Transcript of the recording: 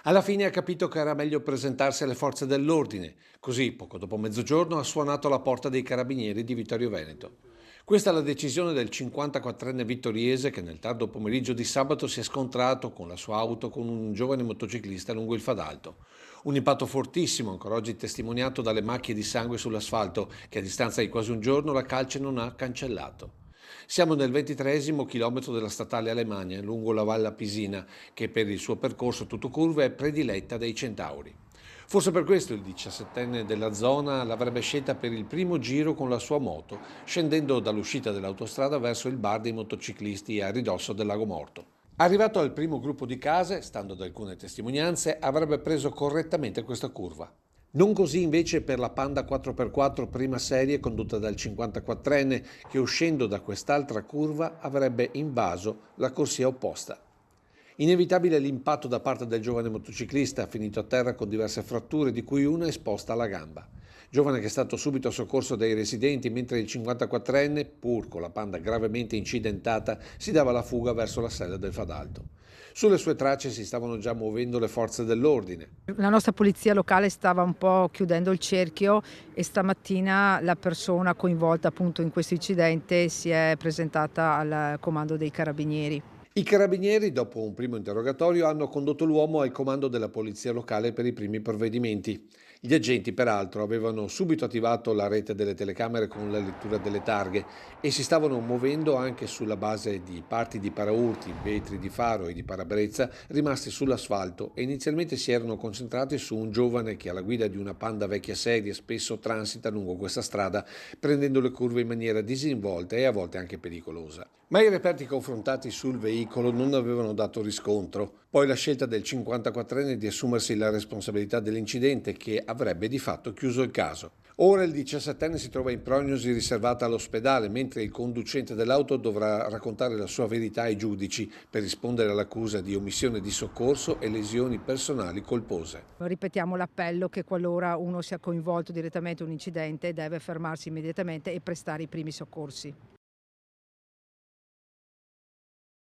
Alla fine ha capito che era meglio presentarsi alle forze dell'ordine, così poco dopo mezzogiorno ha suonato alla porta dei carabinieri di Vittorio Veneto. Questa è la decisione del 54enne vittoriese che nel tardo pomeriggio di sabato si è scontrato con la sua auto con un giovane motociclista lungo il Fadalto. Un impatto fortissimo, ancora oggi testimoniato dalle macchie di sangue sull'asfalto, che a distanza di quasi un giorno la calce non ha cancellato. Siamo nel 23° chilometro della statale Alemagna, lungo la Valle Pisina, che per il suo percorso tutto curve è prediletta dai centauri. Forse per questo il 17enne della zona l'avrebbe scelta per il primo giro con la sua moto, scendendo dall'uscita dell'autostrada verso il bar dei motociclisti a ridosso del Lago Morto. Arrivato al primo gruppo di case, stando ad alcune testimonianze, avrebbe preso correttamente questa curva. Non così invece per la Panda 4x4 prima serie condotta dal 54enne che uscendo da quest'altra curva avrebbe invaso la corsia opposta. Inevitabile l'impatto da parte del giovane motociclista, finito a terra con diverse fratture, di cui una esposta alla gamba. Giovane che è stato subito soccorso dai residenti, mentre il 54enne, pur con la Panda gravemente incidentata, si dava la fuga verso la sella del Fadalto. Sulle sue tracce si stavano già muovendo le forze dell'ordine. La nostra polizia locale stava un po' chiudendo il cerchio e stamattina la persona coinvolta appunto in questo incidente si è presentata al comando dei carabinieri. I carabinieri, dopo un primo interrogatorio, hanno condotto l'uomo al comando della polizia locale per i primi provvedimenti. Gli agenti, peraltro, avevano subito attivato la rete delle telecamere con la lettura delle targhe e si stavano muovendo anche sulla base di parti di paraurti, vetri di faro e di parabrezza rimasti sull'asfalto e inizialmente si erano concentrati su un giovane che alla guida di una Panda vecchia serie spesso transita lungo questa strada prendendo le curve in maniera disinvolta e a volte anche pericolosa. Ma i reperti confrontati sul veicolo non avevano dato riscontro. Poi la scelta del 54enne di assumersi la responsabilità dell'incidente che avrebbe di fatto chiuso il caso. Ora il 17enne si trova in prognosi riservata all'ospedale, mentre il conducente dell'auto dovrà raccontare la sua verità ai giudici per rispondere all'accusa di omissione di soccorso e lesioni personali colpose. Ripetiamo l'appello che qualora uno sia coinvolto direttamente in un incidente deve fermarsi immediatamente e prestare i primi soccorsi.